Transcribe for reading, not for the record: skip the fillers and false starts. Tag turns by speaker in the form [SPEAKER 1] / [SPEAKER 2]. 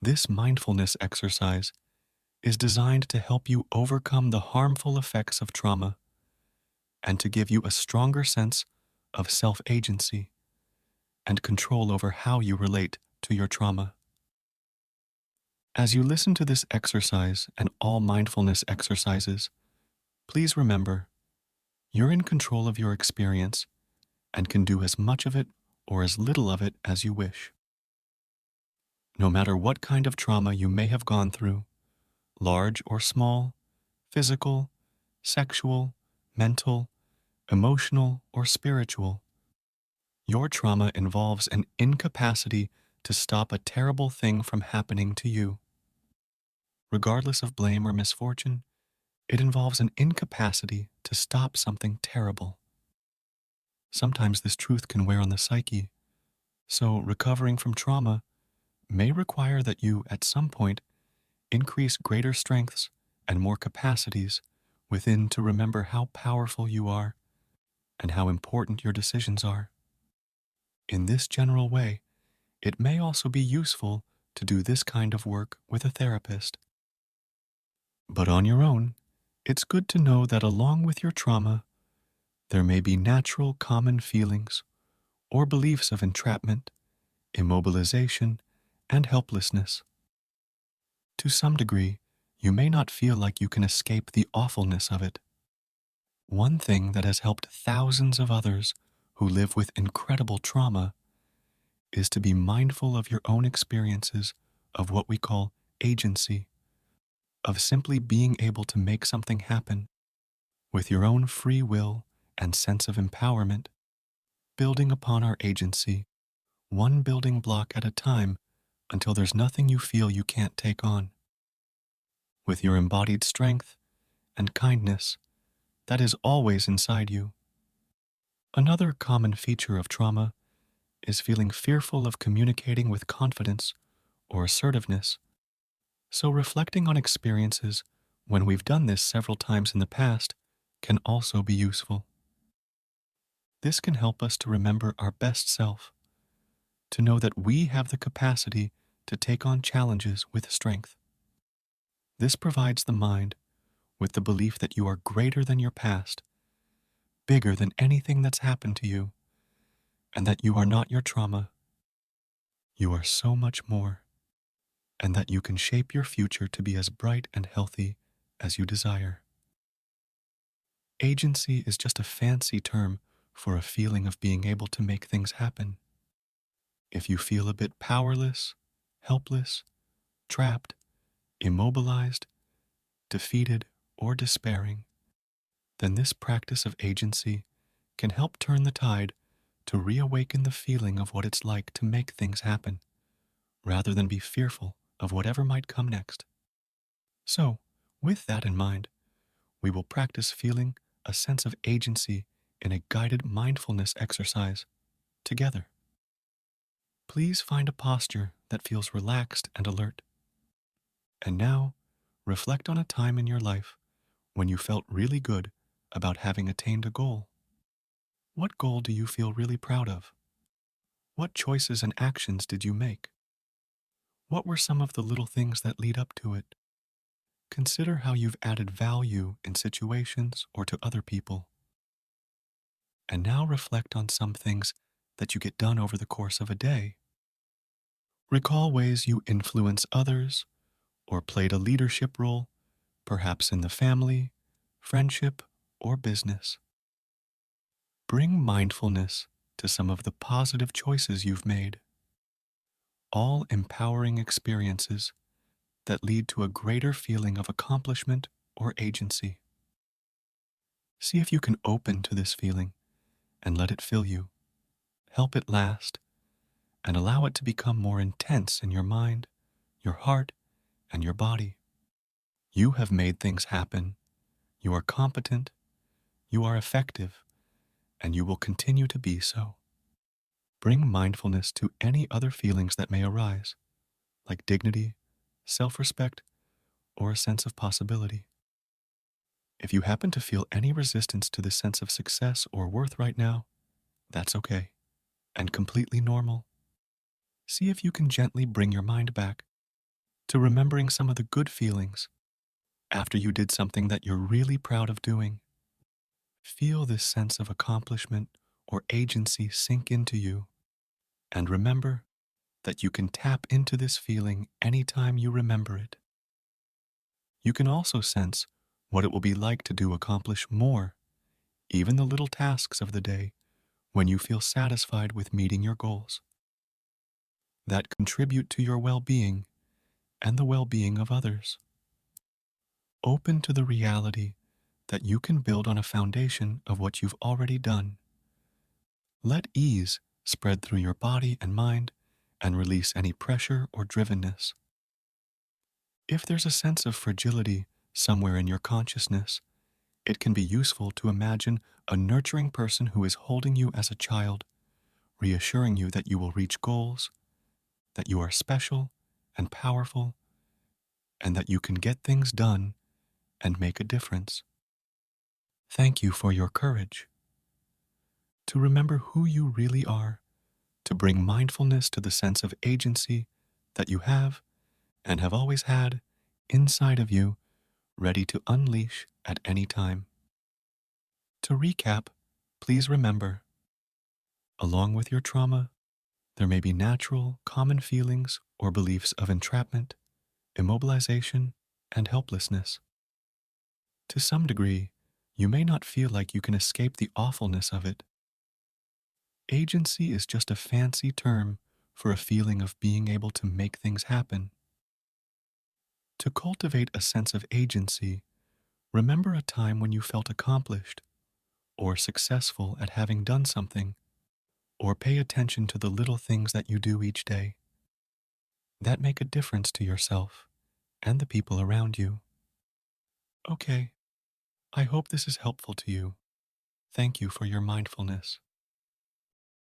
[SPEAKER 1] This mindfulness exercise is designed to help you overcome the harmful effects of trauma and to give you a stronger sense of self-agency and control over how you relate to your trauma. As you listen to this exercise and all mindfulness exercises, please remember you're in control of your experience and can do as much of it or as little of it as you wish. No matter what kind of trauma you may have gone through, large or small, physical, sexual, mental, emotional, or spiritual, your trauma involves an incapacity to stop a terrible thing from happening to you. Regardless of blame or misfortune, it involves an incapacity to stop something terrible. Sometimes this truth can wear on the psyche, so recovering from trauma may require that you, at some point, increase greater strengths and more capacities within to remember how powerful you are and how important your decisions are. In this general way, it may also be useful to do this kind of work with a therapist. But on your own, it's good to know that along with your trauma, there may be natural common feelings or beliefs of entrapment, immobilization, and helplessness. To some degree, you may not feel like you can escape the awfulness of it. One thing that has helped thousands of others who live with incredible trauma is to be mindful of your own experiences of what we call agency, of simply being able to make something happen with your own free will and sense of empowerment, building upon our agency, one building block at a time until there's nothing you feel you can't take on. With your embodied strength and kindness that is always inside you. Another common feature of trauma is feeling fearful of communicating with confidence or assertiveness. So reflecting on experiences when we've done this several times in the past can also be useful. This can help us to remember our best self, to know that we have the capacity to take on challenges with strength. This provides the mind with the belief that you are greater than your past, bigger than anything that's happened to you, and that you are not your trauma. You are so much more, and that you can shape your future to be as bright and healthy as you desire. Agency is just a fancy term for a feeling of being able to make things happen. If you feel a bit powerless, helpless, trapped, immobilized, defeated, or despairing, then this practice of agency can help turn the tide to reawaken the feeling of what it's like to make things happen, rather than be fearful of whatever might come next. So, with that in mind, we will practice feeling a sense of agency in a guided mindfulness exercise together. Please find a posture that feels relaxed and alert. And now, reflect on a time in your life when you felt really good about having attained a goal. What goal do you feel really proud of? What choices and actions did you make? What were some of the little things that lead up to it? Consider how you've added value in situations or to other people. And now reflect on some things that you get done over the course of a day. Recall ways you influence others or played a leadership role, perhaps in the family, friendship, or business. Bring mindfulness to some of the positive choices you've made. All empowering experiences that lead to a greater feeling of accomplishment or agency. See if you can open to this feeling and let it fill you. Help it last and allow it to become more intense in your mind, your heart, and your body. You have made things happen. You are competent. You are effective, and you will continue to be so. Bring mindfulness to any other feelings that may arise, like dignity, self-respect, or a sense of possibility. If you happen to feel any resistance to this sense of success or worth right now, that's okay, and completely normal. See if you can gently bring your mind back to remembering some of the good feelings after you did something that you're really proud of doing. Feel this sense of accomplishment or agency sink into you, and remember that you can tap into this feeling anytime you remember it. You can also sense what it will be like to accomplish more, even the little tasks of the day, when you feel satisfied with meeting your goals that contribute to your well being and the well being of others. Open to the reality that you can build on a foundation of what you've already done. Let ease spread through your body and mind and release any pressure or drivenness. If there's a sense of fragility somewhere in your consciousness, it can be useful to imagine a nurturing person who is holding you as a child, reassuring you that you will reach goals, that you are special and powerful, and that you can get things done and make a difference. Thank you for your courage to remember who you really are, to bring mindfulness to the sense of agency that you have and have always had inside of you, ready to unleash at any time. To recap, please remember, along with your trauma, there may be natural, common feelings or beliefs of entrapment, immobilization, and helplessness. To some degree, you may not feel like you can escape the awfulness of it. Agency is just a fancy term for a feeling of being able to make things happen. To cultivate a sense of agency, remember a time when you felt accomplished or successful at having done something, or pay attention to the little things that you do each day that make a difference to yourself and the people around you. Okay, I hope this is helpful to you. Thank you for your mindfulness.